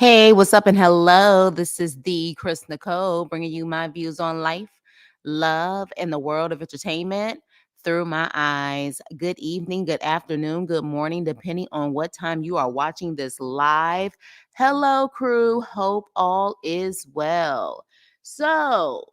Hey, what's up and hello? This is the Chris Nicole bringing you my views on life, love, and the world of entertainment through my eyes. Good evening, good afternoon, good morning, depending on what time you are watching this live. Hello, crew. Hope all is well. So,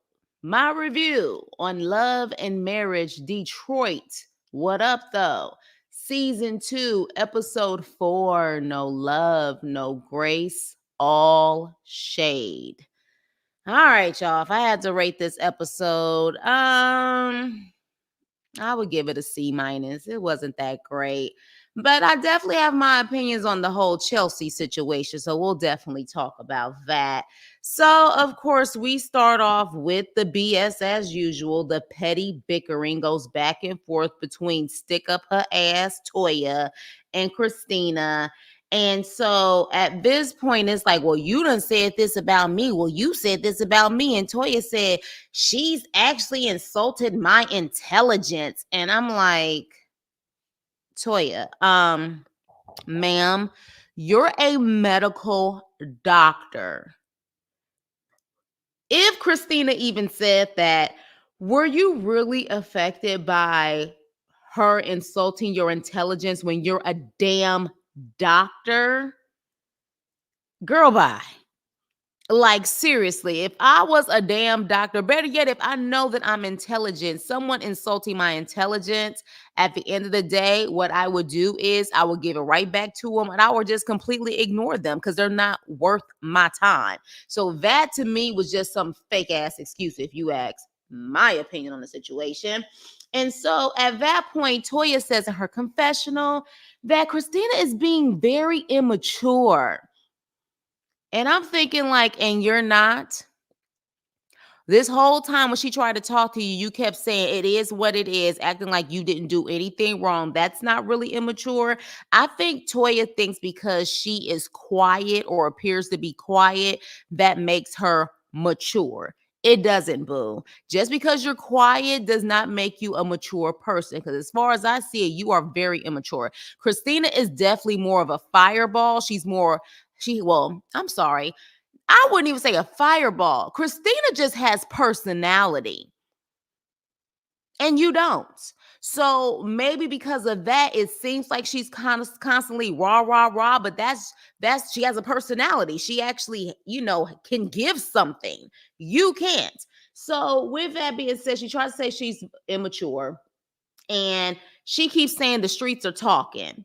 my review on Love and Marriage Detroit. What up, though? Season 2, episode 4. No love, no grace, all shade. All right, y'all. If I had to rate this episode, I would give it a C minus. It wasn't that great. But I definitely have my opinions on the whole Chelsea situation. So we'll definitely talk about that. So, of course, we start off with the BS as usual. The petty bickering goes back and forth between stick up her ass Toya and Christina. And so at this point, it's like, well, you done said this about me. Well, you said this about me. And Toya said, she's actually insulted my intelligence. And I'm like, Toya, ma'am, you're a medical doctor. If Christina even said that, were you really affected by her insulting your intelligence when you're a damn doctor? Girl, bye. Like, seriously, if I was a damn doctor, better yet, if I know that I'm intelligent, someone insulting my intelligence, at the end of the day, what I would do is I would give it right back to them and I would just completely ignore them because they're not worth my time. So that to me was just some fake ass excuse, if you ask my opinion on the situation. And so at that point, Toya says in her confessional that Christina is being very immature. And I'm thinking, like, and you're not. This whole time when she tried to talk to you, you kept saying it is what it is, acting like you didn't do anything wrong. That's not really immature. I think Toya thinks because she is quiet or appears to be quiet, that makes her mature. It doesn't, boo. Just because you're quiet does not make you a mature person. Because as far as I see it, you are very immature. Christina is definitely more of a fireball. I'm sorry. I wouldn't even say a fireball. Christina just has personality and you don't. So maybe because of that, it seems like she's kind of constantly rah, rah, rah, but that's she has a personality. She actually, can give something. You can't. So with that being said, she tries to say she's immature and she keeps saying the streets are talking.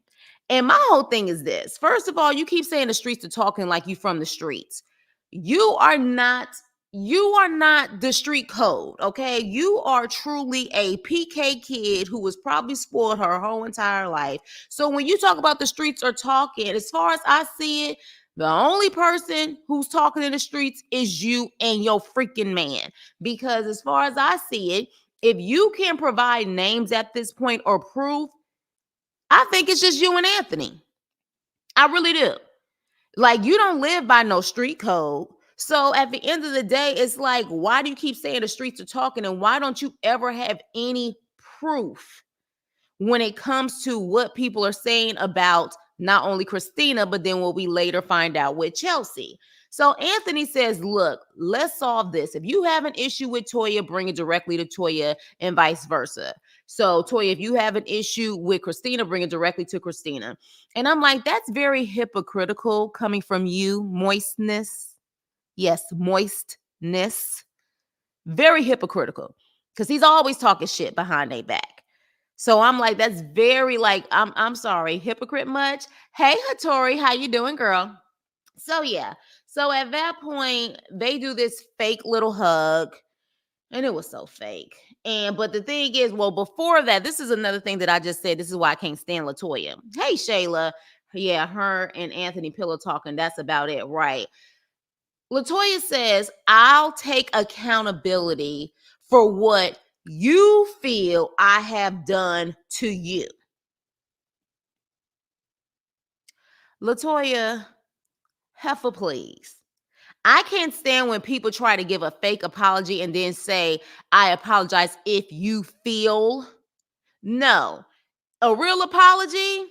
And my whole thing is this. First of all, you keep saying the streets are talking like you from the streets. You are not the street code, okay? You are truly a PK kid who was probably spoiled her whole entire life. So when you talk about the streets are talking, as far as I see it, the only person who's talking in the streets is you and your freaking man. Because as far as I see it, if you can provide names at this point or proof, I think it's just you and Anthony. I really do. Like, you don't live by no street code. So at the end of the day, it's like, why do you keep saying the streets are talking? And why don't you ever have any proof when it comes to what people are saying about not only Christina, but then what we later find out with Chelsea? So Anthony says, look, let's solve this. If you have an issue with Toya, bring it directly to Toya and vice versa. So Toya, if you have an issue with Christina, bring it directly to Christina. And I'm like, that's very hypocritical coming from you, moistness. Yes, moistness. Very hypocritical because he's always talking shit behind their back. So I'm like, that's very like, I'm sorry, hypocrite much. Hey, Hattori, how you doing, girl? So yeah. So at that point, they do this fake little hug, and it was so fake. And but the thing is, well, before that, this is another thing that I just said. This is why I can't stand Latoya. Hey, Shayla. Yeah, her and Anthony Pillow talking. That's about it, right? Latoya says, I'll take accountability for what you feel I have done to you. Latoya, heifer, please. I can't stand when people try to give a fake apology and then say, I apologize if you feel. No. A real apology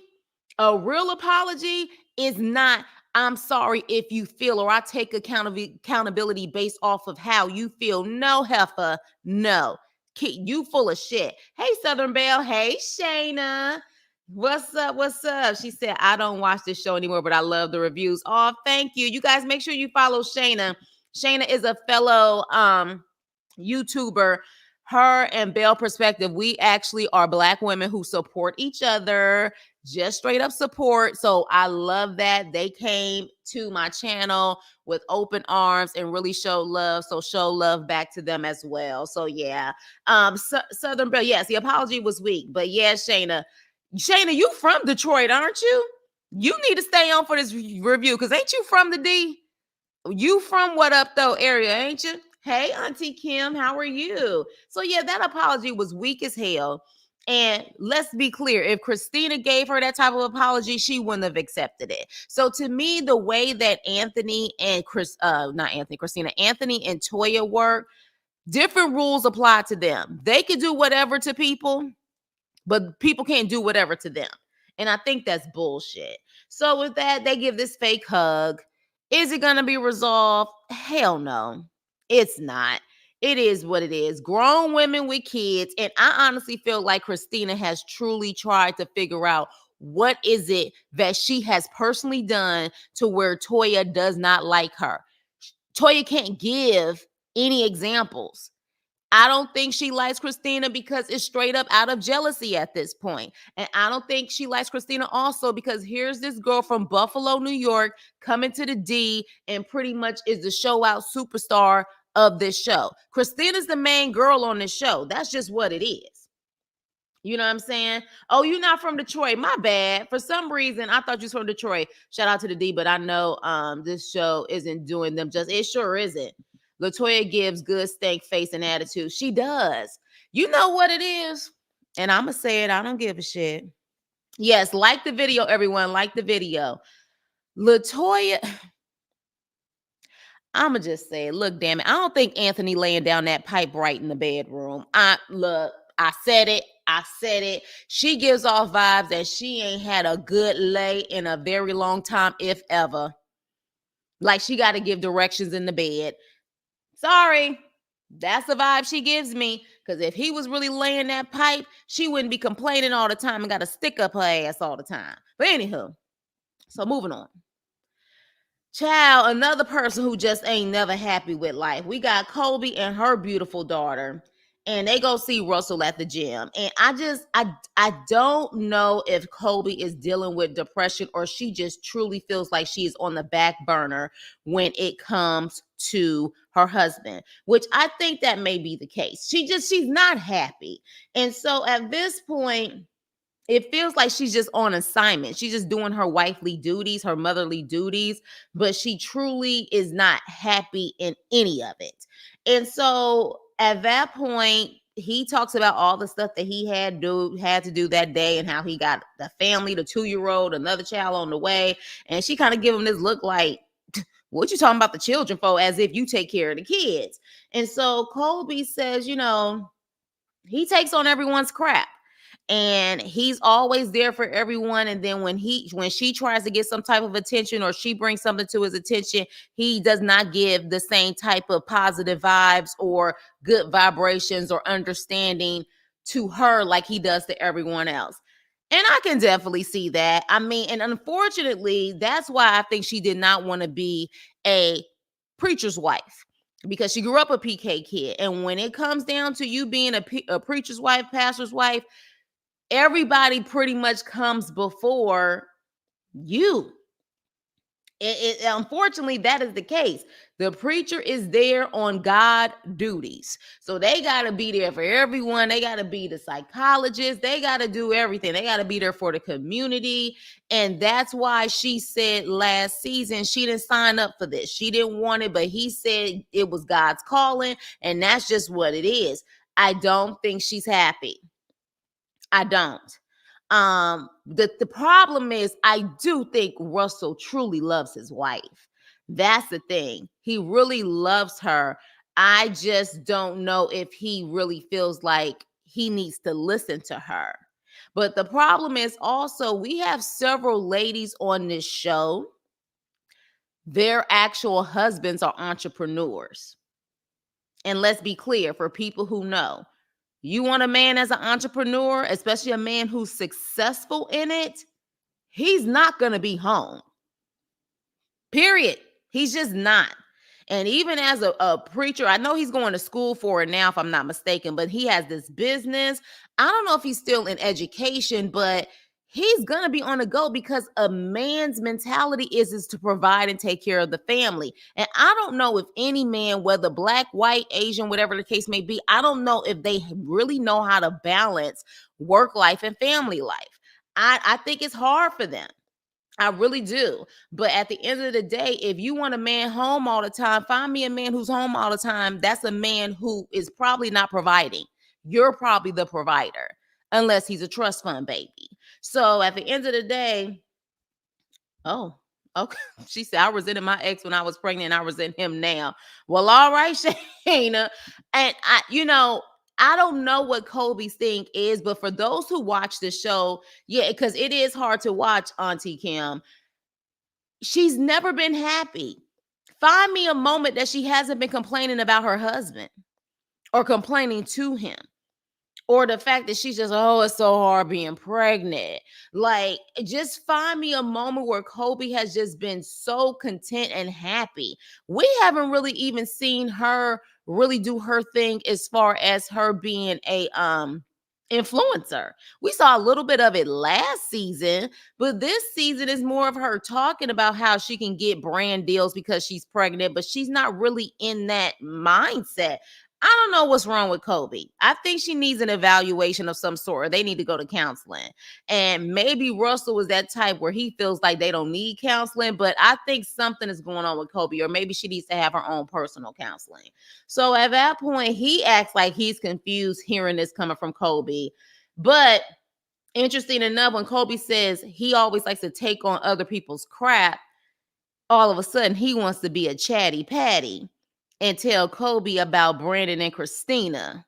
is not, I'm sorry if you feel, or I take accountability based off of how you feel. No, heifer, no. You full of shit. Hey, Southern Belle. Hey, Shayna. What's up? What's up? She said, I don't watch this show anymore, but I love the reviews. Oh, thank you. You guys make sure you follow Shayna. Shayna is a fellow YouTuber. Her and Belle Perspective, we actually are Black women who support each other, just straight up support. So I love that they came to my channel with open arms and really showed love. So show love back to them as well. So yeah, Southern Belle, yes, the apology was weak, but yeah, Shayna, you from Detroit, aren't you? You need to stay on for this review because ain't you from the D? You from What Up Though area, ain't you? Hey, Auntie Kim, how are you? So yeah, that apology was weak as hell. And let's be clear, if Christina gave her that type of apology, she wouldn't have accepted it. So to me, the way that Anthony and Anthony and Toya work, different rules apply to them. They could do whatever to people, but people can't do whatever to them. And I think that's bullshit. So with that, they give this fake hug. Is it going to be resolved? Hell no. It's not. It is what it is. Grown women with kids. And I honestly feel like Christina has truly tried to figure out what is it that she has personally done to where Toya does not like her. Toya can't give any examples. I don't think she likes Christina because it's straight up out of jealousy at this point. And I don't think she likes Christina also because here's this girl from Buffalo, New York, coming to the D and pretty much is the show out superstar of this show. Christina's the main girl on this show. That's just what it is. You know what I'm saying? Oh, you're not from Detroit. My bad. For some reason, I thought you was from Detroit. Shout out to the D, but I know this show isn't doing them just. It sure isn't. Latoya gives good stank face and attitude. She does. You know what it is? And I'm going to say it. I don't give a shit. Yes, like the video, everyone. Like the video. Latoya, I'm going to just say it. Look, damn it. I don't think Anthony laying down that pipe right in the bedroom. I said it. I said it. She gives off vibes that she ain't had a good lay in a very long time, if ever. Like she got to give directions in the bed. Sorry, that's the vibe she gives me. Because if he was really laying that pipe, she wouldn't be complaining all the time and got to stick up her ass all the time. But anywho, so moving on. Child, another person who just ain't never happy with life. We got Colby and her beautiful daughter, and they go see Russell at the gym. And I don't know if Colby is dealing with depression or she just truly feels like she is on the back burner when it comes to her husband, which I think that may be the case. She's not happy. And so at this point, it feels like she's just on assignment. She's just doing her wifely duties, her motherly duties, but she truly is not happy in any of it. And so at that point, he talks about all the stuff that he had to do that day and how he got the family, the 2-year-old, another child on the way. And she kind of give him this look like, what you talking about the children for, as if you take care of the kids. And so Colby says, he takes on everyone's crap. And he's always there for everyone. And then when she tries to get some type of attention or she brings something to his attention, he does not give the same type of positive vibes or good vibrations or understanding to her like he does to everyone else. And I can definitely see that. I mean, and unfortunately, that's why I think she did not want to be a preacher's wife, because she grew up a PK kid. And when it comes down to you being a preacher's wife, pastor's wife, everybody pretty much comes before you. Unfortunately, that is the case. The preacher is there on God duties. So they got to be there for everyone. They got to be the psychologist. They got to do everything. They got to be there for the community. And that's why she said last season she didn't sign up for this. She didn't want it, but he said it was God's calling. And that's just what it is. I don't think she's happy. I don't. The problem is I do think Russell truly loves his wife. That's the thing. He really loves her. I just don't know if he really feels like he needs to listen to her. But the problem is also we have several ladies on this show Their actual husbands are entrepreneurs. And let's be clear for people who know, you want a man as an entrepreneur, especially a man who's successful in it, he's not going to be home. Period. He's just not. And even as a preacher, I know he's going to school for it now, if I'm not mistaken, but he has this business. I don't know if he's still in education, but he's going to be on the go because a man's mentality is to provide and take care of the family. And I don't know if any man, whether black, white, Asian, whatever the case may be, I don't know if they really know how to balance work life and family life. I think it's hard for them. I really do. But at the end of the day, if you want a man home all the time, find me a man who's home all the time. That's a man who is probably not providing. You're probably the provider, unless he's a trust fund baby. So at the end of the day, oh, okay. She said, I resented my ex when I was pregnant. I resent him now. Well, all right, Shayna. And I don't know what Kobe's thing is, but for those who watch the show, yeah, because it is hard to watch, Auntie Kim. She's never been happy. Find me a moment that she hasn't been complaining about her husband or complaining to him. Or the fact that she's just, oh, it's so hard being pregnant. Like, just find me a moment where Kobe has just been so content and happy. We haven't really even seen her really do her thing as far as her being a influencer. We saw a little bit of it last season, but this season is more of her talking about how she can get brand deals because she's pregnant, but she's not really in that mindset. I don't know what's wrong with Kobe. I think she needs an evaluation of some sort, or they need to go to counseling. And maybe Russell is that type where he feels like they don't need counseling, but I think something is going on with Kobe, or maybe she needs to have her own personal counseling. So at that point, he acts like he's confused hearing this coming from Kobe. But interesting enough, when Kobe says he always likes to take on other people's crap, all of a sudden he wants to be a chatty patty and tell Kobe about Brandon and Christina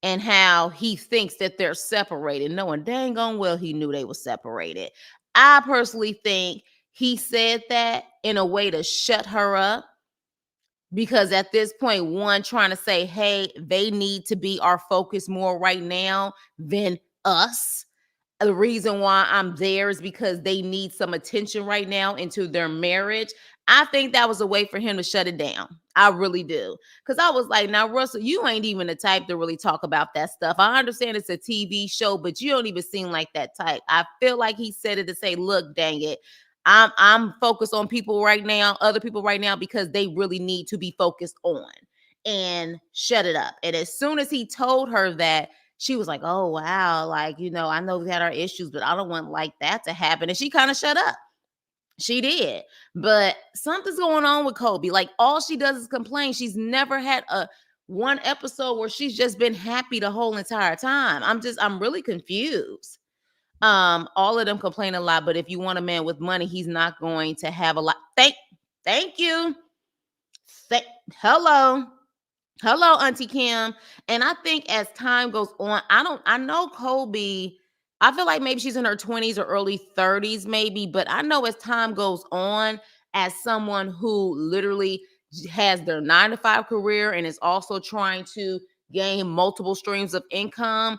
and how he thinks that they're separated, knowing dang on well he knew they were separated. I personally think he said that in a way to shut her up, because at this point, one, trying to say, hey, they need to be our focus more right now than us. The reason why I'm there is because they need some attention right now into their marriage. I think that was a way for him to shut it down. I really do. Because I was like, now, Russell, you ain't even the type to really talk about that stuff. I understand it's a TV show, but you don't even seem like that type. I feel like he said it to say, look, dang it, I'm focused on people right now, other people right now, because they really need to be focused on, and shut it up. And as soon as he told her that, she was like, oh, wow. Like, I know we had our issues, but I don't want like that to happen. And she kind of shut up. She did. But something's going on with Kobe. Like, all she does is complain. She's never had a one episode where she's just been happy the whole entire time. I'm really confused. All of them complain a lot, but if you want a man with money, he's not going to have a lot. Thank you. Hello. Hello, Auntie Kim. And I think as time goes on, I know Kobe, I feel like maybe she's in her 20s or early 30s, maybe, but I know as time goes on, as someone who literally has their 9 to 5 career and is also trying to gain multiple streams of income,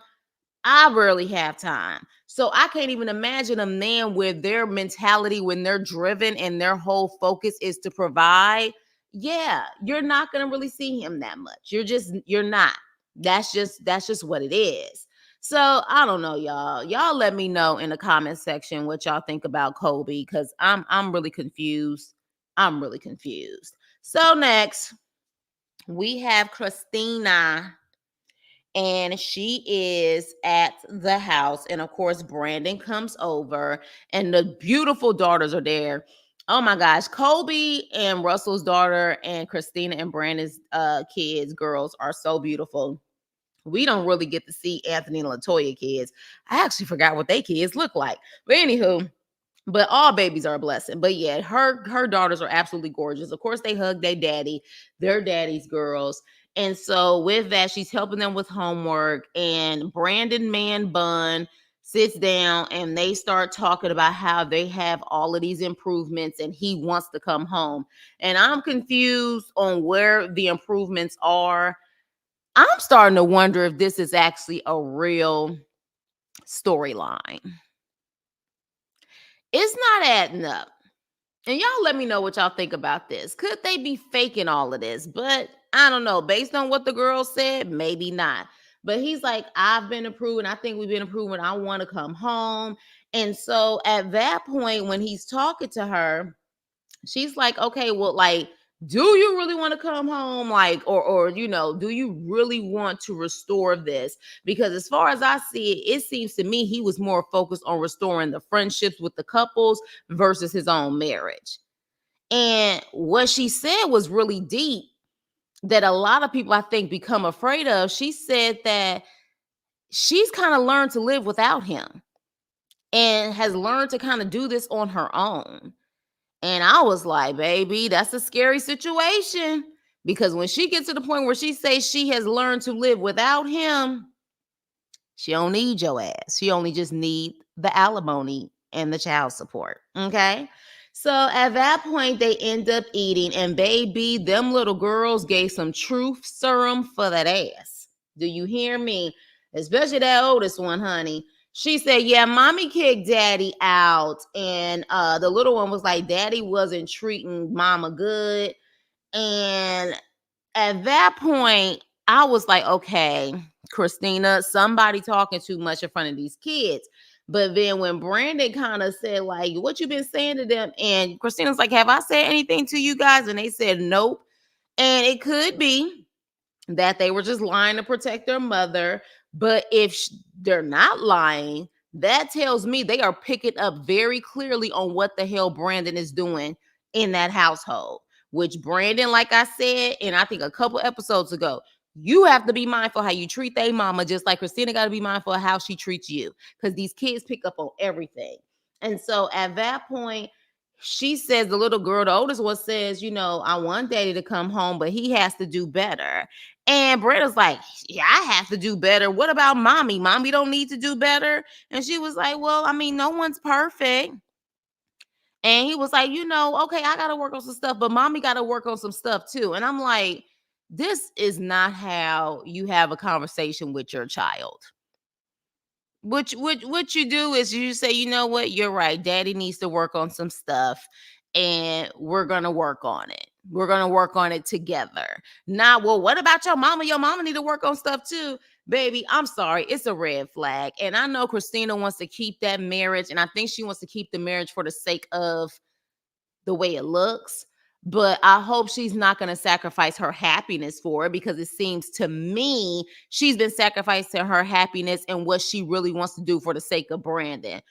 I rarely have time. So I can't even imagine a man with their mentality when they're driven and their whole focus is to provide. Yeah, you're not going to really see him that much. You're not. That's just what it is. So I don't know, y'all. Y'all let me know in the comment section what y'all think about Kobe, because I'm really confused. I'm really confused. So next, we have Christina, and she is at the house, and of course Brandon comes over and the beautiful daughters are there. Oh my gosh, Kobe and Russell's daughter and Christina and Brandon's kids, girls, are so beautiful. We don't really get to see Anthony and Latoya kids. I actually forgot what they kids look like, but anywho, but all babies are a blessing. But yeah, her daughters are absolutely gorgeous. Of course, they hug their daddy. They're daddy's girls. And so with that, she's helping them with homework. And Brandon Man Bun sits down and they start talking about how they have all of these improvements and he wants to come home. And I'm confused on where the improvements are. I'm starting to wonder if this is actually a real storyline. It's not adding up. And y'all let me know what y'all think about this. Could they be faking all of this? But I don't know. Based on what the girl said, maybe not. But he's like, I've been approved. I think we've been approved. I want to come home. And so at that point, when he's talking to her, she's like, okay, well, like, do you really want to come home? Like, or do you really want to restore this? Because as far as I see it, it seems to me he was more focused on restoring the friendships with the couples versus his own marriage. And what she said was really deep that a lot of people, I think, become afraid of. She said that she's kind of learned to live without him and has learned to kind of do this on her own. And I was like, baby, that's a scary situation. Because when she gets to the point where she says she has learned to live without him, she don't need your ass. She only just need the alimony and the child support. Okay. So at that point, they end up eating, and baby, them little girls gave some truth serum for that ass. Do you hear me? Especially that oldest one, honey. She said, yeah, mommy kicked daddy out. And the little one was like, daddy wasn't treating mama good. And at that point, I was like, okay, Christina, somebody talking too much in front of these kids. But then when Brandon kind of said, like, what you been saying to them? And Christina's like, have I said anything to you guys? And they said, nope. And it could be that they were just lying to protect their mother. But if they're not lying, that tells me they are picking up very clearly on what the hell Brandon is doing in that household. Which Brandon, like I said, and I think a couple episodes ago, you have to be mindful how you treat their mama, just like Christina got to be mindful of how she treats you, because these kids pick up on everything. And so at that point, she says, the little girl, the oldest one says, I want daddy to come home, but he has to do better. And Britta's like, yeah, I have to do better. What about mommy? Mommy don't need to do better. And she was like, well, I mean, no one's perfect. And he was like, okay, I got to work on some stuff, but mommy got to work on some stuff too. And I'm like, this is not how you have a conversation with your child. What you do is you say, you know what, you're right. Daddy needs to work on some stuff, and we're gonna work on it. We're gonna work on it together. Now, well, what about your mama? Your mama need to work on stuff too. Baby, I'm sorry, it's a red flag. And I know Christina wants to keep that marriage, and I think she wants to keep the marriage for the sake of the way it looks. But I hope she's not going to sacrifice her happiness for it, because it seems to me she's been sacrificing her happiness and what she really wants to do for the sake of Brandon.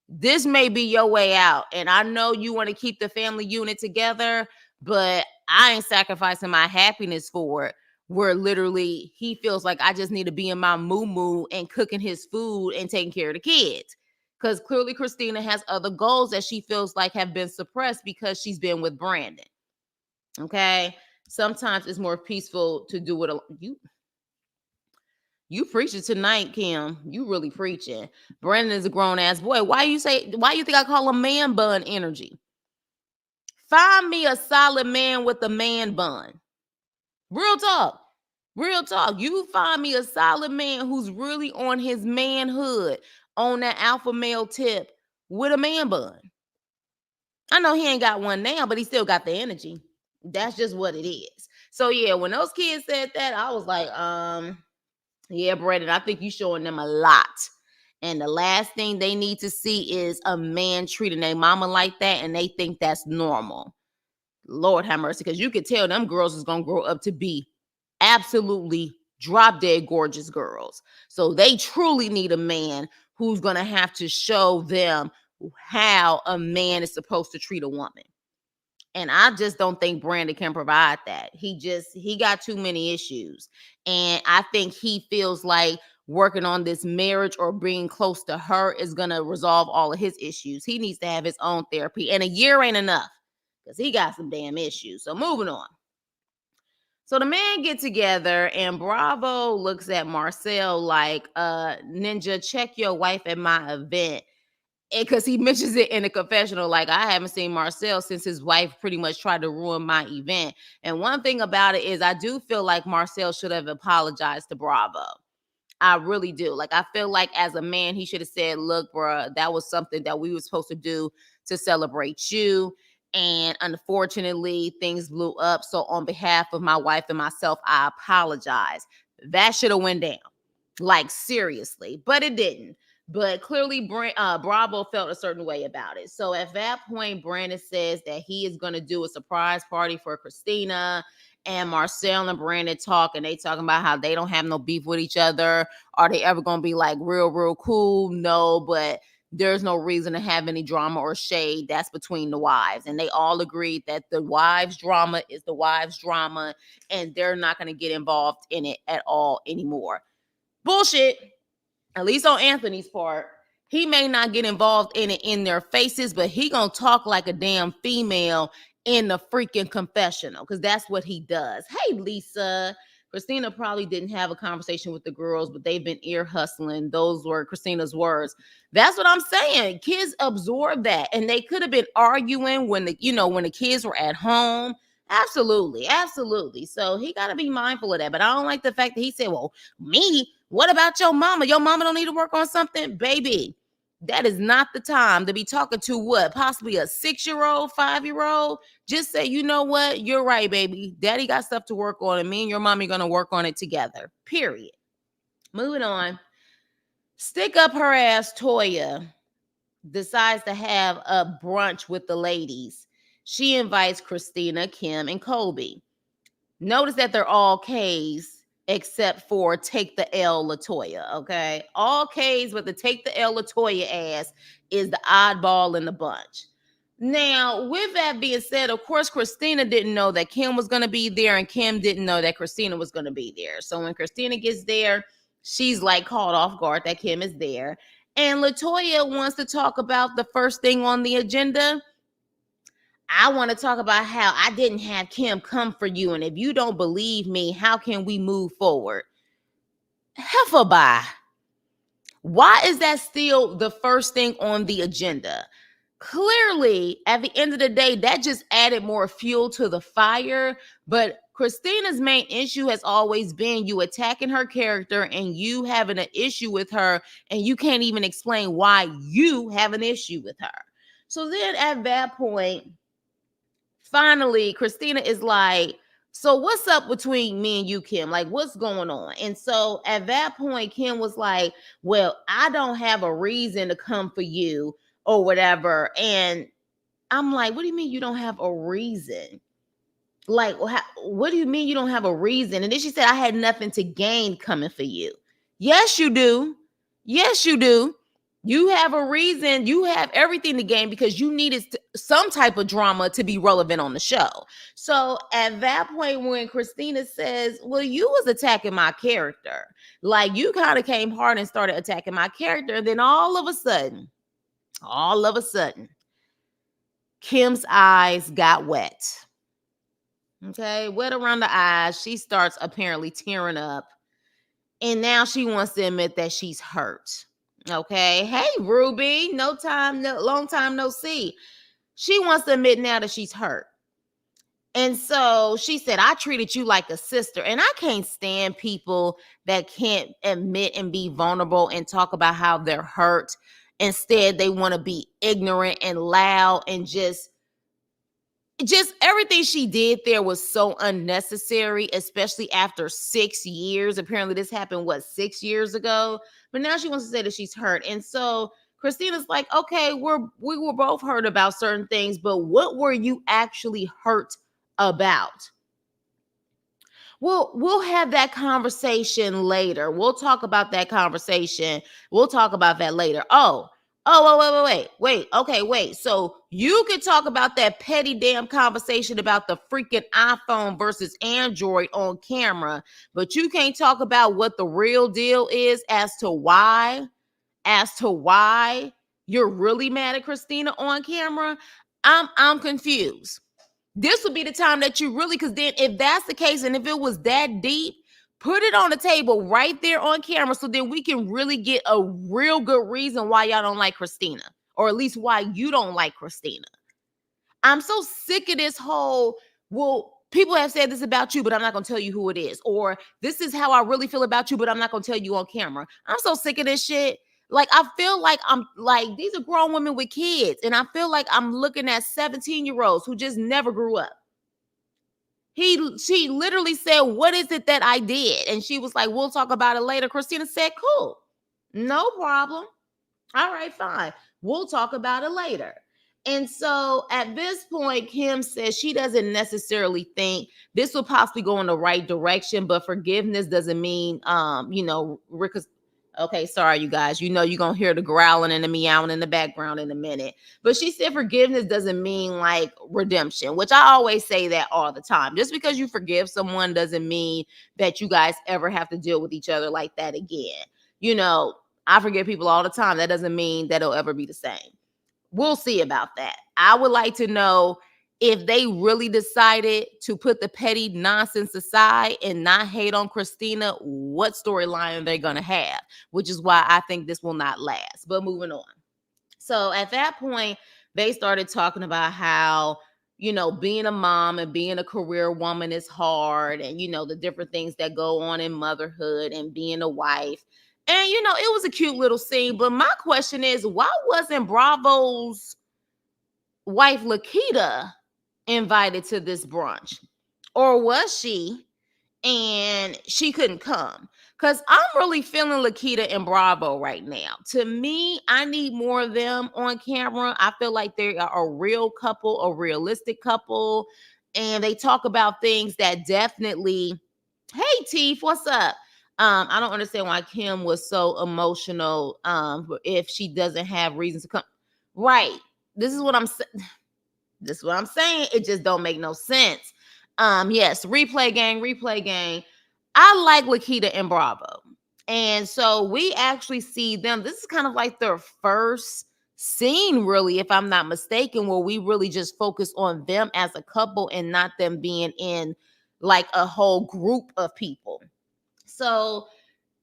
This may be your way out. And I know you want to keep the family unit together, but I ain't sacrificing my happiness for it. Where literally he feels like I just need to be in my moo and cooking his food and taking care of the kids. Because clearly Christina has other goals that she feels like have been suppressed because she's been with Brandon. Okay. Sometimes it's more peaceful to do it. You preaching tonight, Kim. You really preaching. Brandon is a grown ass boy. Why you think I call him man bun energy? Find me a solid man with a man bun. Real talk. Real talk. You find me a solid man who's really on his manhood, on that alpha male tip with a man bun. I know he ain't got one now, but he still got the energy. That's just what it is. So yeah, when those kids said that, I was like, yeah, Brandon, I think you showing them a lot. And the last thing they need to see is a man treating their mama like that, and they think that's normal. Lord have mercy, because you could tell them girls is gonna grow up to be absolutely drop dead gorgeous girls. So they truly need a man who's gonna have to show them how a man is supposed to treat a woman. And I just don't think Brandon can provide that. He got too many issues. And I think he feels like working on this marriage or being close to her is going to resolve all of his issues. He needs to have his own therapy. And a year ain't enough because he got some damn issues. So moving on. So the men get together and Bravo looks at Marcel like, Ninja, check your wife at my event. Because he mentions it in the confessional, like, I haven't seen Marcel since his wife pretty much tried to ruin my event. And one thing about it is I do feel like Marcel should have apologized to Bravo. I really do. Like, I feel like as a man, he should have said, look, bruh, that was something that we were supposed to do to celebrate you. And unfortunately, things blew up. So on behalf of my wife and myself, I apologize. That should have went down. Like, seriously. But it didn't. But clearly, Bravo felt a certain way about it. So at that point, Brandon says that he is going to do a surprise party for Christina, and Marcel and Brandon talk, and they talking about how they don't have no beef with each other. Are they ever gonna be like real cool? No, but there's no reason to have any drama or shade. That's between the wives. And they all agreed that the wives' drama is the wives' drama, and they're not gonna get involved in it at all anymore. Bullshit. At least on Anthony's part. He may not get involved in it in their faces, but he gonna talk like a damn female in the freaking confessional, because that's what he does. Hey, Lisa. Christina probably didn't have a conversation with the girls, but they've been ear hustling. Those were Christina's words. That's what I'm saying. Kids absorb that, and they could have been arguing when the kids were at home. Absolutely. So he got to be mindful of that. But I don't like the fact that he said, "Well, me, what about your mama? Your mama don't need to work on something, baby." That is not the time to be talking to what? Possibly a 6-year-old, 5-year-old. Just say, you know what? You're right, baby. Daddy got stuff to work on, and me and your mommy going to work on it together. Period. Moving on. Stick up her ass Toya decides to have a brunch with the ladies. She invites Christina, Kim, and Colby. Notice that they're all K's except for Take the L Latoya, okay? All K's, but the Take the L Latoya ass is the oddball in the bunch. Now, with that being said, of course, Christina didn't know that Kim was going to be there, and Kim didn't know that Christina was going to be there. So when Christina gets there, she's like caught off guard that Kim is there. And Latoya wants to talk about the first thing on the agenda. I want to talk about how I didn't have Kim come for you. And if you don't believe me, how can we move forward? Heffaby. Why is that still the first thing on the agenda? Clearly, at the end of the day, that just added more fuel to the fire. But Christina's main issue has always been you attacking her character and you having an issue with her, and you can't even explain why you have an issue with her. So then at that point, finally, Christina is like, so what's up between me and you, Kim? Like, what's going on? And so at that point, Kim was like, well, I don't have a reason to come for you or whatever. And I'm like, what do you mean you don't have a reason? Like, what do you mean you don't have a reason? And then she said, I had nothing to gain coming for you. Yes, you do. Yes, you do. You have a reason. You have everything to gain because you needed some type of drama to be relevant on the show. So at that point, when Christina says, well, you was attacking my character, like you kind of came hard and started attacking my character. And then all of a sudden, Kim's eyes got wet. Okay, wet around the eyes. She starts apparently tearing up. And now she wants to admit that she's hurt. Okay. Hey, Ruby. Long time no see. She wants to admit now that she's hurt. And so she said, I treated you like a sister. And I can't stand people that can't admit and be vulnerable and talk about how they're hurt. Instead, they want to be ignorant and loud and just everything she did there was so unnecessary, especially after 6 years. Apparently this happened, 6 years ago? But now she wants to say that she's hurt. And so Christina's like, okay, we were both hurt about certain things, but what were you actually hurt about? We'll have that conversation later. We'll talk about that conversation. We'll talk about that later. Wait. Okay, wait. So you could talk about that petty damn conversation about the freaking iPhone versus Android on camera, but you can't talk about what the real deal is as to why you're really mad at Christina on camera. I'm confused. This would be the time that you really, because then if that's the case and if it was that deep, put it on the table right there on camera so then we can really get a real good reason why y'all don't like Christina, or at least why you don't like Christina. I'm so sick of this whole, well, people have said this about you, but I'm not going to tell you who it is. Or this is how I really feel about you, but I'm not going to tell you on camera. I'm so sick of this shit. Like, I feel like I'm like, these are grown women with kids. And I feel like I'm looking at 17-year-olds who just never grew up. She literally said, "What is it that I did?" And she was like, "We'll talk about it later." Christina said, "Cool. No problem. All right, fine. We'll talk about it later." And so at this point, Kim says she doesn't necessarily think this will possibly go in the right direction, but forgiveness doesn't mean, Rick. Okay, sorry, you guys. You know you're gonna hear the growling and the meowing in the background in a minute. But she said forgiveness doesn't mean like redemption, which I always say that all the time. Just because you forgive someone doesn't mean that you guys ever have to deal with each other like that again. You know, I forgive people all the time. That doesn't mean that it'll ever be the same. We'll see about that. I would like to know if they really decided to put the petty nonsense aside and not hate on Christina, what storyline are they going to have? Which is why I think this will not last. But moving on. So at that point, they started talking about how, being a mom and being a career woman is hard, and, the different things that go on in motherhood and being a wife. And, it was a cute little scene. But my question is, why wasn't Bravo's wife, Lakita, invited to this brunch? Or was she and she couldn't come? Because I'm really feeling Lakita and Bravo right now. To me, I need more of them on camera. I feel like they are a real couple, a realistic couple. And they talk about things that definitely, hey, Teef, what's up? I don't understand why Kim was so emotional if she doesn't have reasons to come. Right. This is what I'm saying. This is what I'm saying. It just don't make no sense. Yes, replay gang. I like Lakita and Bravo. And so we actually see them. This is kind of like their first scene, really, if I'm not mistaken, where we really just focus on them as a couple and not them being in like a whole group of people. So,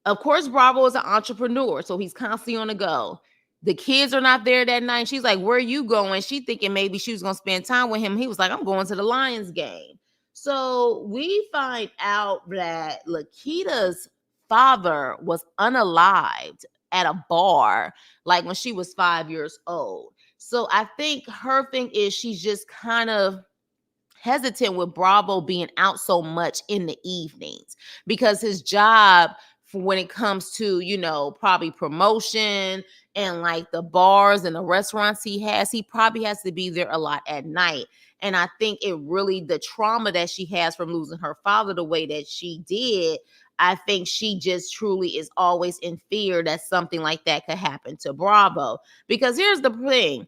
of course, Bravo is an entrepreneur, so he's constantly on the go. The kids are not there that night. She's like, "Where are you going?" She thinking maybe she was going to spend time with him. He was like, "I'm going to the Lions game." So we find out that Lakita's father was unalived at a bar, like when she was 5 years old. So I think her thing is she's just kind of hesitant with Bravo being out so much in the evenings because his job, for when it comes to, probably promotion and like the bars and the restaurants he probably has to be there a lot at night. And I think it really, the trauma that she has from losing her father the way that she did, I think she just truly is always in fear that something like that could happen to Bravo. Because here's the thing,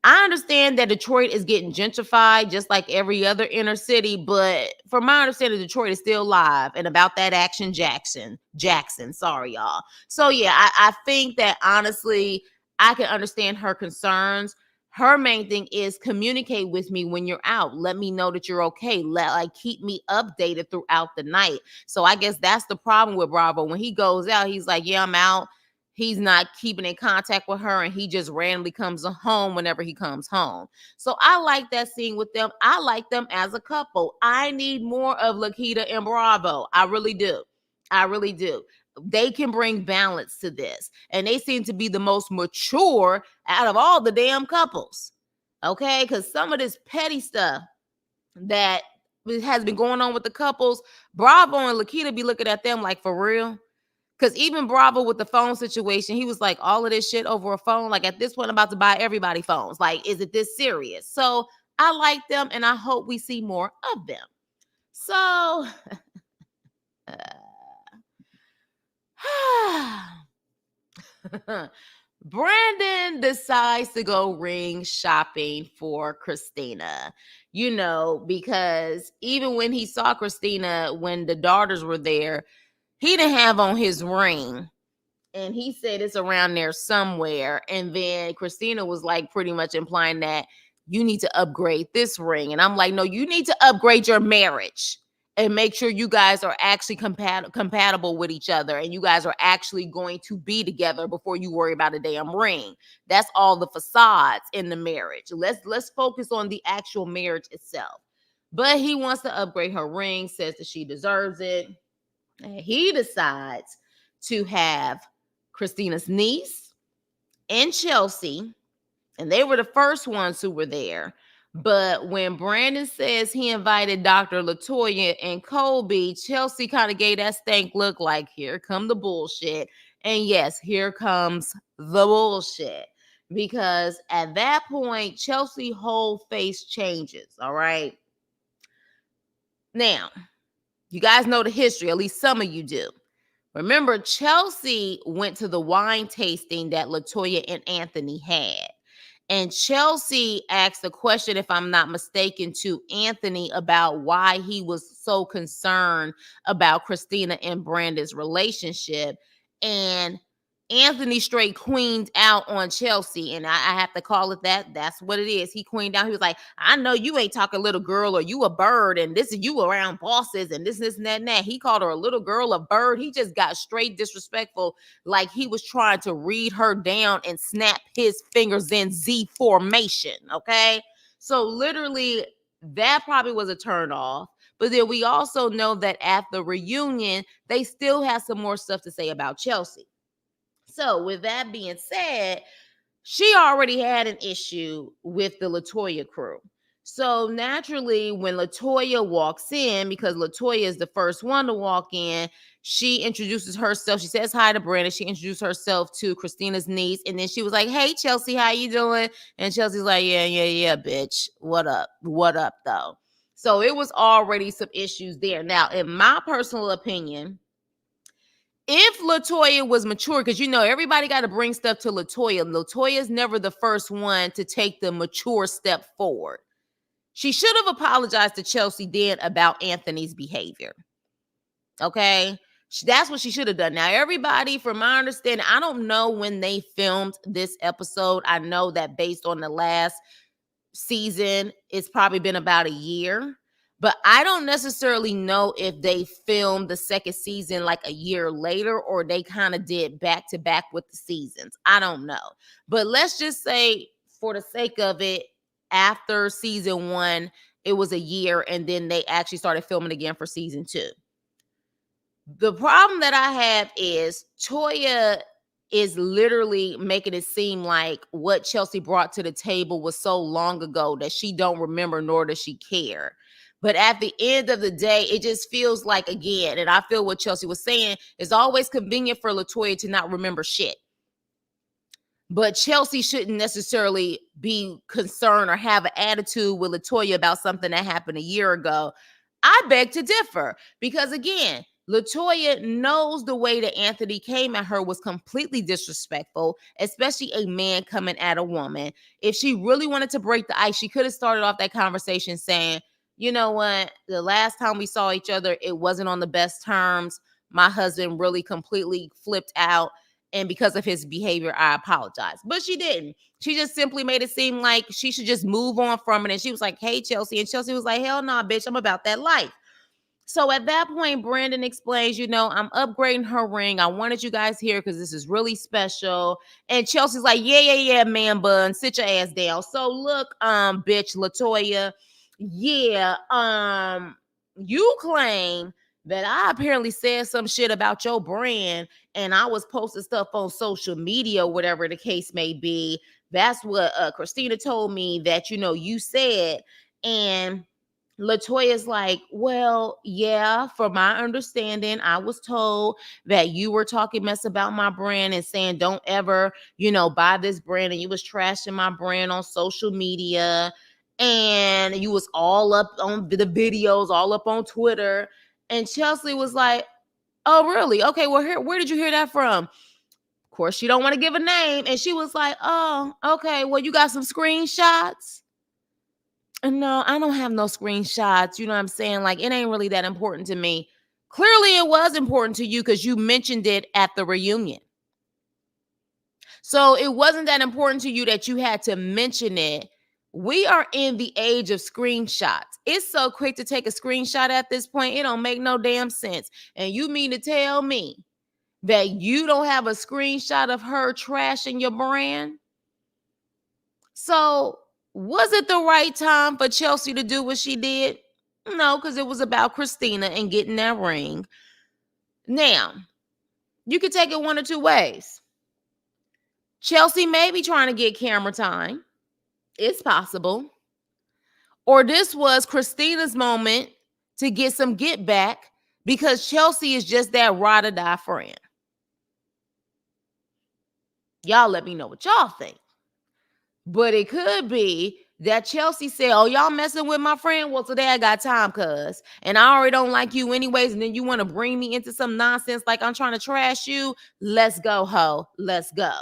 I understand that Detroit is getting gentrified just like every other inner city, but from my understanding, Detroit is still live and about that action Jackson. Sorry, y'all. So yeah, I think that honestly, I can understand her concerns. Her main thing is communicate with me when you're out. Let me know that you're okay. Keep me updated throughout the night. So I guess that's the problem with Bravo. When he goes out, he's like, "Yeah, I'm out." He's not keeping in contact with her, and he just randomly comes home whenever he comes home. So I like that scene with them. I like them as a couple. I need more of Lakita and Bravo. I really do. I really do. They can bring balance to this, and they seem to be the most mature out of all the damn couples. Okay, because some of this petty stuff that has been going on with the couples, Bravo and Lakita be looking at them like, for real. Because even Bravo with the phone situation, he was like, all of this shit over a phone. Like, at this point, I'm about to buy everybody phones. Like, is it this serious? So I like them, and I hope we see more of them. So Brandon decides to go ring shopping for Christina, because even when he saw Christina, when the daughters were there, he didn't have on his ring. And he said it's around there somewhere. And then Christina was like pretty much implying that you need to upgrade this ring. And I'm like, no, you need to upgrade your marriage and make sure you guys are actually compatible with each other and you guys are actually going to be together before you worry about a damn ring. That's all the facades in the marriage. Let's focus on the actual marriage itself. But he wants to upgrade her ring, says that she deserves it. And he decides to have Christina's niece and Chelsea, and they were the first ones who were there. But when Brandon says he invited Dr. Latoya and Colby, Chelsea kind of gave that stank look like, here come the bullshit. And yes, here comes the bullshit. Because at that point, Chelsea's whole face changes, all right? Now, you guys know the history, at least some of you do. Remember, Chelsea went to the wine tasting that Latoya and Anthony had. And Chelsea asked a question, if I'm not mistaken, to Anthony about why he was so concerned about Christina and Brandon's relationship. And Anthony straight queened out on Chelsea. And I have to call it that. That's what it is. He queened out. He was like, I know you ain't talking little girl or you a bird. And this is you around bosses and this and that and that. He called her a little girl, a bird. He just got straight disrespectful. Like he was trying to read her down and snap his fingers in Z formation. Okay. So literally that probably was a turn off. But then we also know that at the reunion, they still have some more stuff to say about Chelsea. So with that being said, she already had an issue with the Latoya crew. So naturally, when Latoya walks in, because Latoya is the first one to walk in, she introduces herself. She says hi to Brandon. She introduced herself to Christina's niece. And then she was like, hey, Chelsea, how you doing? And Chelsea's like, yeah, bitch. What up? What up, though? So it was already some issues there. Now, in my personal opinion, if Latoya was mature, because you know everybody got to bring stuff to Latoya. Latoya's never the first one to take the mature step forward. She should have apologized to Chelsea then about Anthony's behavior. Okay? That's what she should have done. Now, everybody, from my understanding, I don't know when they filmed this episode. I know that based on the last season, it's probably been about a year. But I don't necessarily know if they filmed the second season like a year later or they kind of did back to back with the seasons. I don't know. But let's just say, for the sake of it, after season 1, it was a year and then they actually started filming again for season 2. The problem that I have is Toya is literally making it seem like what Chelsea brought to the table was so long ago that she don't remember nor does she care. But at the end of the day, it just feels like, again, and I feel what Chelsea was saying, it's always convenient for Latoya to not remember shit. But Chelsea shouldn't necessarily be concerned or have an attitude with Latoya about something that happened a year ago. I beg to differ because, again, Latoya knows the way that Anthony came at her was completely disrespectful, especially a man coming at a woman. If she really wanted to break the ice, she could have started off that conversation saying, you know what, the last time we saw each other, it wasn't on the best terms. My husband really completely flipped out. And because of his behavior, I apologize. But she didn't. She just simply made it seem like she should just move on from it. And she was like, hey, Chelsea. And Chelsea was like, hell no, bitch, I'm about that life. So at that point, Brandon explains, you know, I'm upgrading her ring. I wanted you guys here because this is really special. And Chelsea's like, yeah, man bun, sit your ass down. So look, bitch, Latoya, you claim that I apparently said some shit about your brand and I was posting stuff on social media, whatever the case may be. That's what Christina told me that, you know, you said. And Latoya's like, well, yeah, from my understanding, I was told that you were talking mess about my brand and saying don't ever, you know, buy this brand. And you was trashing my brand on social media. And you was all up on the videos, all up on Twitter. And Chelsea was like, oh, really? Okay, well, where did you hear that from? Of course, she don't want to give a name. And she was like, oh, okay, well, you got some screenshots? No, I don't have no screenshots. You know what I'm saying? Like, it ain't really that important to me. Clearly, it was important to you because you mentioned it at the reunion. So it wasn't that important to you that you had to mention it We are in the age of screenshots. It's so quick to take a screenshot at this point. It don't make no damn sense. And you mean to tell me that you don't have a screenshot of her trashing your brand? So, was it the right time for Chelsea to do what she did? No, because it was about Christina and getting that ring. Now, you could take it one or two ways. Chelsea may be trying to get camera time. It's possible. Or this was Christina's moment to get some get back because Chelsea is just that ride or die friend. Y'all let me know what y'all think. But it could be that Chelsea said, oh, y'all messing with my friend? Well, today I got time, cuz. And I already don't like you anyways. And then you want to bring me into some nonsense like I'm trying to trash you? Let's go, ho. Let's go.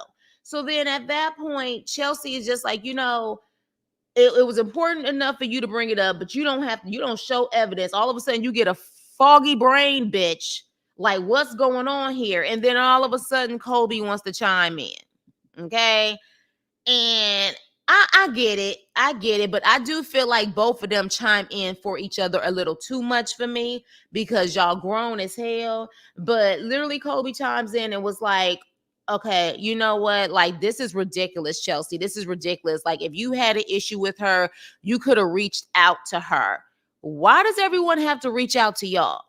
So then at that point, Chelsea is just like, it was important enough for you to bring it up, but you don't show evidence. All of a sudden, you get a foggy brain, bitch. Like, what's going on here? And then all of a sudden, Colby wants to chime in. Okay. And I get it. I get it. But I do feel like both of them chime in for each other a little too much for me because y'all grown as hell. But literally, Colby chimes in and was like, okay, you know what? Like, this is ridiculous, Chelsea. This is ridiculous. Like, if you had an issue with her, you could have reached out to her. Why does everyone have to reach out to y'all?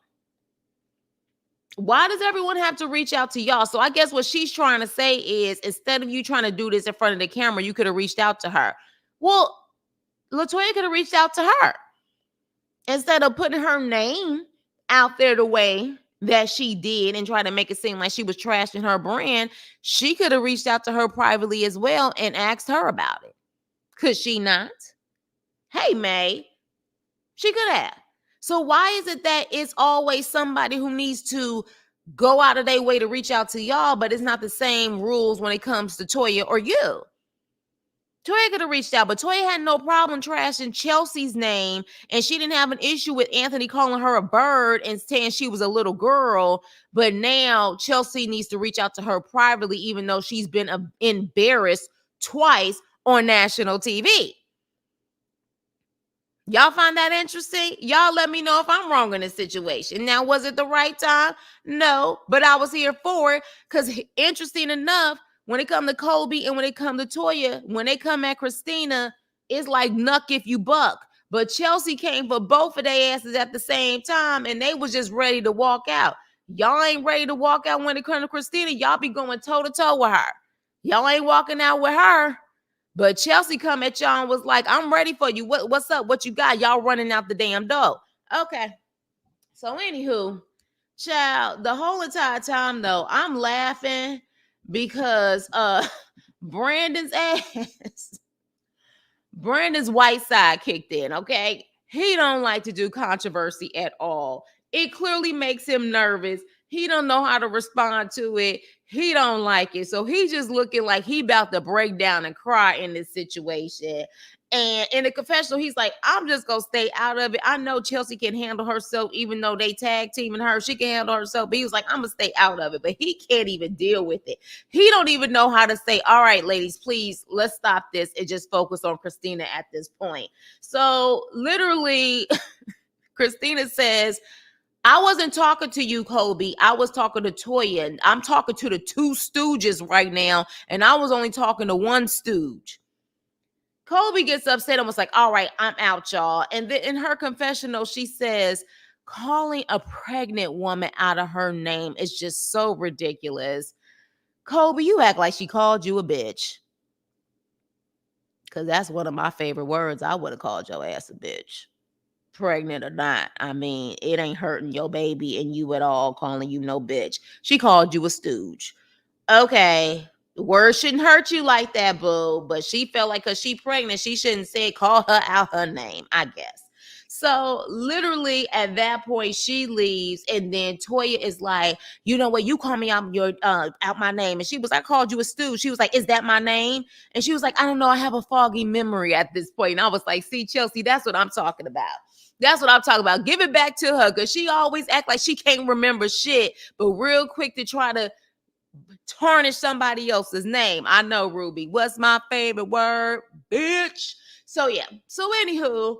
Why does everyone have to reach out to y'all? So I guess what she's trying to say is instead of you trying to do this in front of the camera, you could have reached out to her. Well, LaToya could have reached out to her instead of putting her name out there the way that she did and try to make it seem like she was trashing her brand. She could have reached out to her privately as well and asked her about it. Could she not? Hey, May. She could have. So why is it that it's always somebody who needs to go out of their way to reach out to y'all, but it's not the same rules when it comes to Toya or you? Toya could have reached out, but Toya had no problem trashing Chelsea's name, and she didn't have an issue with Anthony calling her a bird and saying she was a little girl. But now Chelsea needs to reach out to her privately, even though she's been embarrassed twice on national TV. Y'all find that interesting? Y'all let me know if I'm wrong in this situation. Now, was it the right time? No, but I was here for it because interesting enough, when it come to Colby and when it come to Toya, when they come at Christina, it's like knuck if you buck. But Chelsea came for both of their asses at the same time and they was just ready to walk out. Y'all ain't ready to walk out when it comes to Christina. Y'all be going toe to toe with her. Y'all ain't walking out with her. But Chelsea come at y'all and was like, I'm ready for you. What's up? What you got? Y'all running out the damn door. Okay. So anywho, child, the whole entire time though, I'm laughing because Brandon's ass, Brandon's white side kicked in, okay? He don't like to do controversy at all. It clearly makes him nervous. He don't know how to respond to it. He don't like it. So he just looking like he about to break down and cry in this situation. And in the confessional, he's like, I'm just going to stay out of it. I know Chelsea can handle herself, even though they tag teaming her. She can handle herself. But he was like, I'm going to stay out of it. But he can't even deal with it. He don't even know how to say, all right, ladies, please, let's stop this and just focus on Christina at this point. So literally, Christina says, I wasn't talking to you, Colby. I was talking to Toya. And I'm talking to the two stooges right now. And I was only talking to one stooge. Colby gets upset and was like, all right, I'm out, y'all. And then in her confessional, she says, calling a pregnant woman out of her name is just so ridiculous. Colby, you act like she called you a bitch. Because that's one of my favorite words. I would have called your ass a bitch. Pregnant or not. I mean, it ain't hurting your baby and you at all calling you no bitch. She called you a stooge. Okay. Words shouldn't hurt you like that, boo. But she felt like because she pregnant, she shouldn't say call her out her name, I guess. So literally at that point, she leaves, and then Toya is like, you know what, you call me out out my name. And she was, I called you a stooge. She was like, is that my name? And she was like, I don't know, I have a foggy memory at this point. And I was like, see, Chelsea, that's what I'm talking about. That's what I'm talking about. Give it back to her because she always act like she can't remember shit, but real quick to try to tarnish somebody else's name. I know, Ruby. What's my favorite word? Bitch. So yeah. So anywho,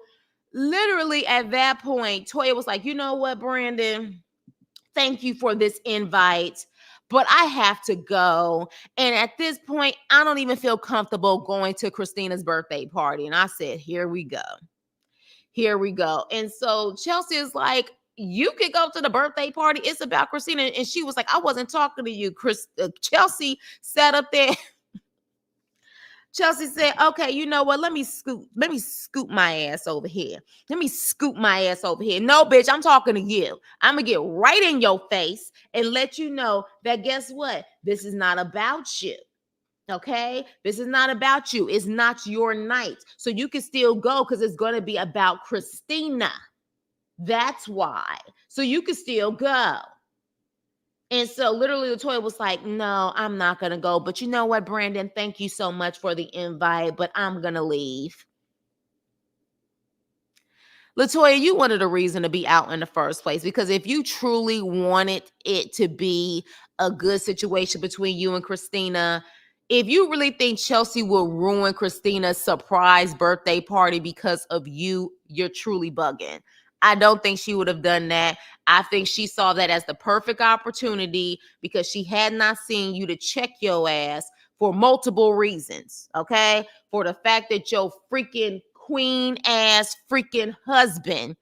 literally at that point, Toya was like, you know what, Brandon? Thank you for this invite, but I have to go. And at this point, I don't even feel comfortable going to Christina's birthday party. And I said, here we go. Here we go. And so Chelsea is like, you could go to the birthday party. It's about Christina. And she was like, I wasn't talking to you. Chelsea sat up there. Chelsea said, okay, you know what? Let me scoot my ass over here. Let me scoot my ass over here. No, bitch, I'm talking to you. I'm gonna get right in your face and let you know that guess what? This is not about you. Okay, this is not about you. It's not your night. So you can still go because it's gonna be about Christina. That's why. So you can still go. And so literally Latoya was like, no, I'm not going to go. But you know what, Brandon? Thank you so much for the invite, but I'm going to leave. Latoya, you wanted a reason to be out in the first place because if you truly wanted it to be a good situation between you and Christina, if you really think Chelsea will ruin Christina's surprise birthday party because of you, you're truly bugging. I don't think she would have done that. I think she saw that as the perfect opportunity because she had not seen you to check your ass for multiple reasons, okay? For the fact that your freaking queen ass freaking husband,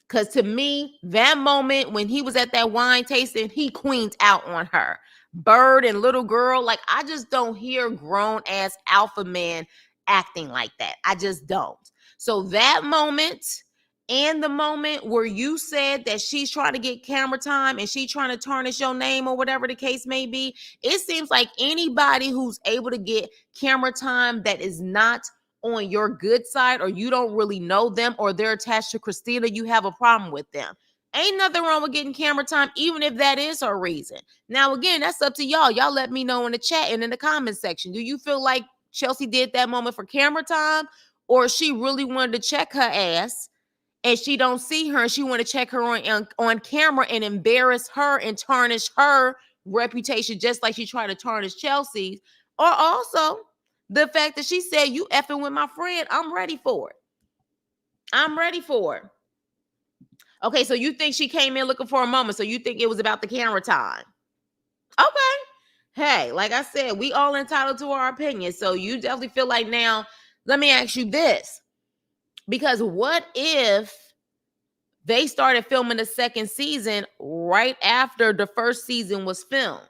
because to me, that moment when he was at that wine tasting, he queened out on her. Bird and little girl, like I just don't hear grown ass alpha man acting like that. I just don't. So that moment and the moment where you said that she's trying to get camera time and she's trying to tarnish your name or whatever the case may be, it seems like anybody who's able to get camera time that is not on your good side or you don't really know them or they're attached to Christina, you have a problem with them. Ain't nothing wrong with getting camera time, even if that is her reason. Now, again, that's up to y'all. Y'all let me know in the chat and in the comment section. Do you feel like Chelsea did that moment for camera time or she really wanted to check her ass and she don't see her and she want to check her on camera and embarrass her and tarnish her reputation just like she tried to tarnish Chelsea's? Or also the fact that she said, you effing with my friend, I'm ready for it. I'm ready for it. Okay, so you think she came in looking for a moment. So you think it was about the camera time. Okay. Hey, like I said, we all entitled to our opinion. So you definitely feel like now, let me ask you this. Because what if they started filming the second season right after the first season was filmed?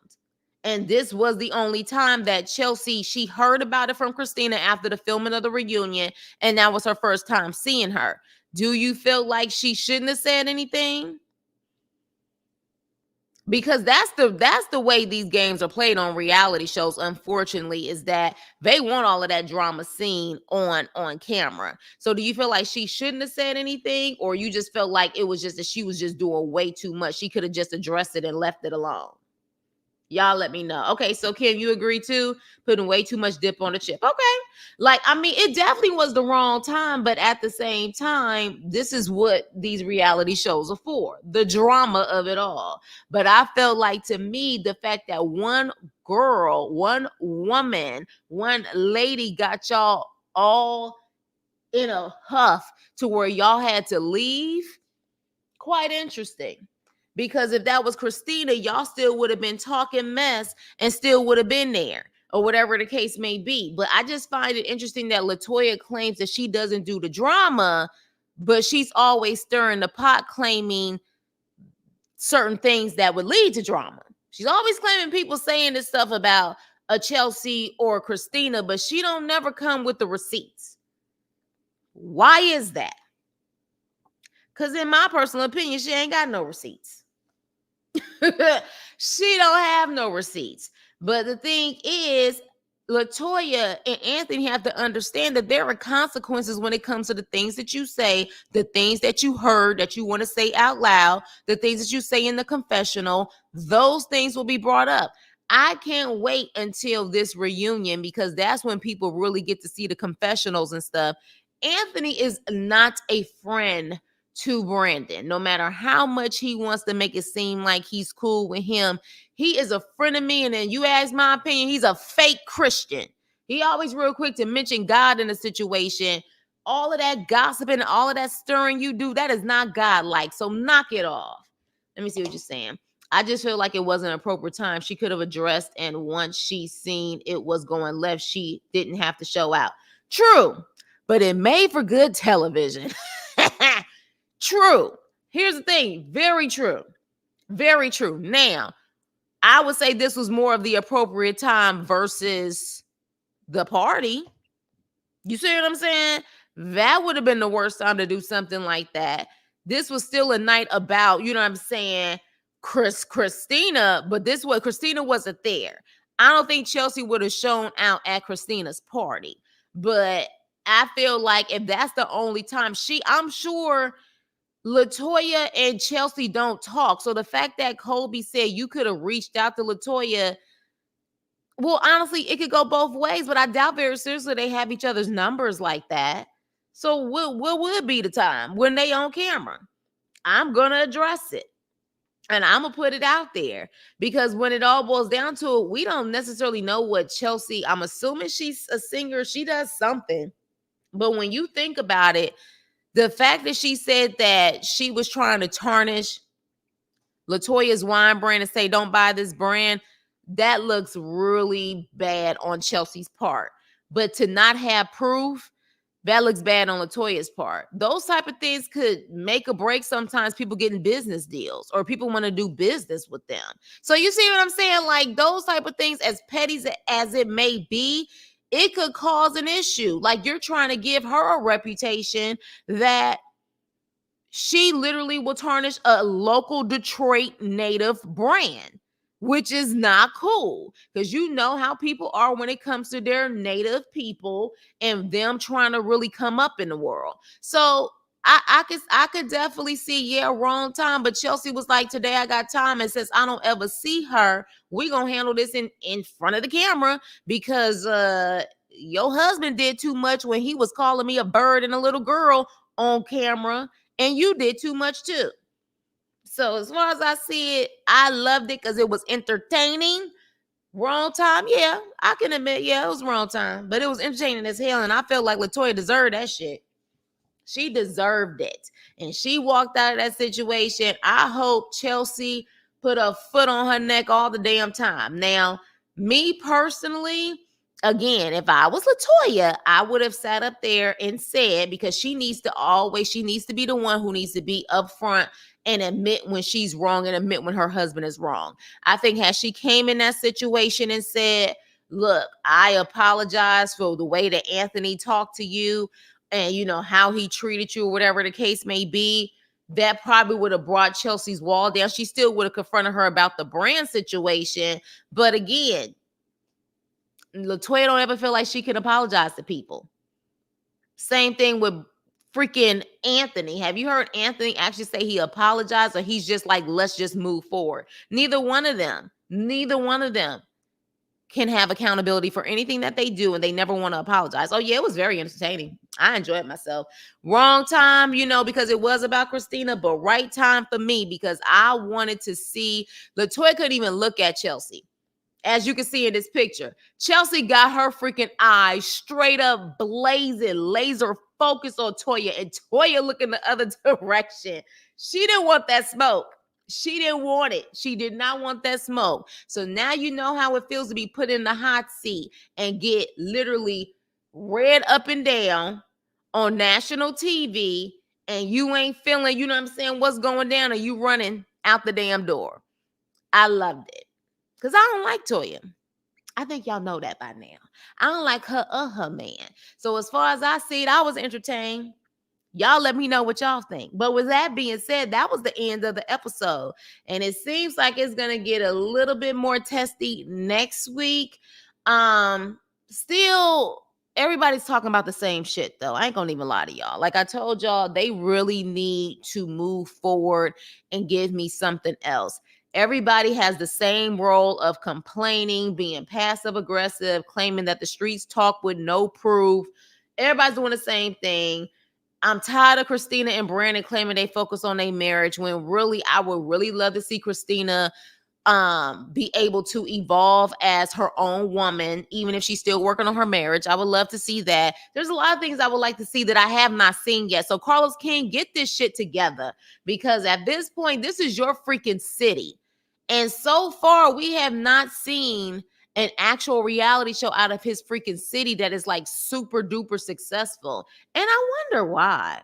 And this was the only time that Chelsea, she heard about it from Christina after the filming of the reunion. And that was her first time seeing her. Do you feel like she shouldn't have said anything? Because that's the way these games are played on reality shows, unfortunately, is that they want all of that drama seen on camera. So do you feel like she shouldn't have said anything, or you just felt like it was just that she was just doing way too much? She could have just addressed it and left it alone. Y'all let me know. Okay, so Kim, you agree too? Putting way too much dip on the chip. Okay. Like, I mean, it definitely was the wrong time, but at the same time, this is what these reality shows are for, the drama of it all. But I felt like, to me, the fact that one girl, one woman, one lady got y'all all in a huff to where y'all had to leave, quite interesting. Because if that was Christina, y'all still would have been talking mess and still would have been there or whatever the case may be. But I just find it interesting that Latoya claims that she doesn't do the drama, but she's always stirring the pot, claiming certain things that would lead to drama. She's always claiming people saying this stuff about a Chelsea or Christina, but she don't never come with the receipts. Why is that? Because in my personal opinion, she ain't got no receipts. She don't have no receipts. But the thing is, Latoya and Anthony have to understand that there are consequences when it comes to the things that you say, the things that you heard that you want to say out loud, the things that you say in the confessional. Those things will be brought up. I can't wait until this reunion because that's when people really get to see the confessionals and stuff. Anthony is not a friend to Brandon. No matter how much he wants to make it seem like he's cool with him, he is a friend of me. And then you ask my opinion, he's a fake Christian. He always real quick to mention God in a situation. All of that gossiping, all of that stirring you do, that is not God-like. So knock it off. Let me see what you're saying. I just feel like it wasn't an appropriate time. She could have addressed, and once she seen it was going left, she didn't have to show out. True, but it made for good television. True. Here's the thing. Very true. Very true. Now, I would say this was more of the appropriate time versus the party. You see what I'm saying? That would have been the worst time to do something like that. This was still a night about, you know what I'm saying, Christina, but Christina wasn't there. I don't think Chelsea would have shown out at Christina's party. But I feel like if that's the only time I'm sure LaToya and Chelsea don't talk. So the fact that Colby said you could have reached out to LaToya, well, honestly, it could go both ways, but I doubt very seriously they have each other's numbers like that. So what would be the time when they on camera? I'm going to address it. And I'm going to put it out there because when it all boils down to it, we don't necessarily know what Chelsea, I'm assuming she's a singer. She does something. But when you think about it, the fact that she said that she was trying to tarnish LaToya's wine brand and say, don't buy this brand, that looks really bad on Chelsea's part. But to not have proof, that looks bad on LaToya's part. Those type of things could make or break sometimes people getting business deals or people want to do business with them. So you see what I'm saying? Like those type of things, as petty as it may be, it could cause an issue. Like you're trying to give her a reputation that she literally will tarnish a local Detroit native brand, which is not cool because you know how people are when it comes to their native people and them trying to really come up in the world. So I could definitely see, yeah, wrong time. But Chelsea was like, today I got time. And since I don't ever see her, we gonna handle this in front of the camera because your husband did too much when he was calling me a bird and a little girl on camera. And you did too much too. So as far as I see it, I loved it because it was entertaining. Wrong time, yeah. I can admit, yeah, it was wrong time. But it was entertaining as hell. And I felt like LaToya deserved that shit. She deserved it. And she walked out of that situation. I hope Chelsea put a foot on her neck all the damn time. Now, me personally, again, if I was LaToya, I would have sat up there and said, because she needs to be the one who needs to be upfront and admit when she's wrong and admit when her husband is wrong. I think had she came in that situation and said, look, I apologize for the way that Anthony talked to you and you know how he treated you or whatever the case may be, that probably would have brought Chelsea's wall down. She still would have confronted her about the brand situation. But again, LaToya don't ever feel like she can apologize to people. Same thing with freaking Anthony. Have you heard Anthony actually say he apologized or he's just like, let's just move forward? Neither one of them can have accountability for anything that they do and they never want to apologize. Oh yeah, it was very entertaining. I enjoyed myself. Wrong time, because it was about Christina, but right time for me because I wanted to see. LaToya couldn't even look at Chelsea. As you can see in this picture, Chelsea got her freaking eyes straight up blazing, laser focused on Toya, and Toya looking the other direction. She didn't want that smoke. She didn't want it. She did not want that smoke. So now you know how it feels to be put in the hot seat and get literally read up and down on national TV, and you ain't feeling, you know what I'm saying, what's going down, and you running out the damn door. I loved it. Because I don't like Toya. I think y'all know that by now. I don't like her or her man. So as far as I see it, I was entertained. Y'all let me know what y'all think. But with that being said, that was the end of the episode. And it seems like it's going to get a little bit more testy next week. Still, everybody's talking about the same shit, though. I ain't going to even lie to y'all. Like I told y'all, they really need to move forward and give me something else. Everybody has the same role of complaining, being passive aggressive, claiming that the streets talk with no proof. Everybody's doing the same thing. I'm tired of Christina and Brandon claiming they focus on their marriage when really I would really love to see Christina be able to evolve as her own woman, even if she's still working on her marriage. I would love to see that. There's a lot of things I would like to see that I have not seen yet. So Carlos King, get this shit together, because at this point, this is your freaking city. And so far, we have not seen an actual reality show out of his freaking city that is like super duper successful. And I wonder why.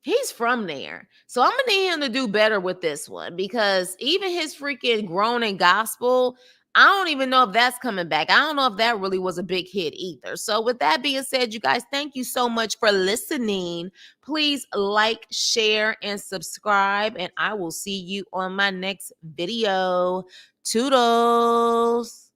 He's from there. So I'm gonna need him to do better with this one, because even his freaking Grown and Gospel, I don't even know if that's coming back. I don't know if that really was a big hit either. So with that being said, you guys, thank you so much for listening. Please like, share, and subscribe, and I will see you on my next video. Toodles.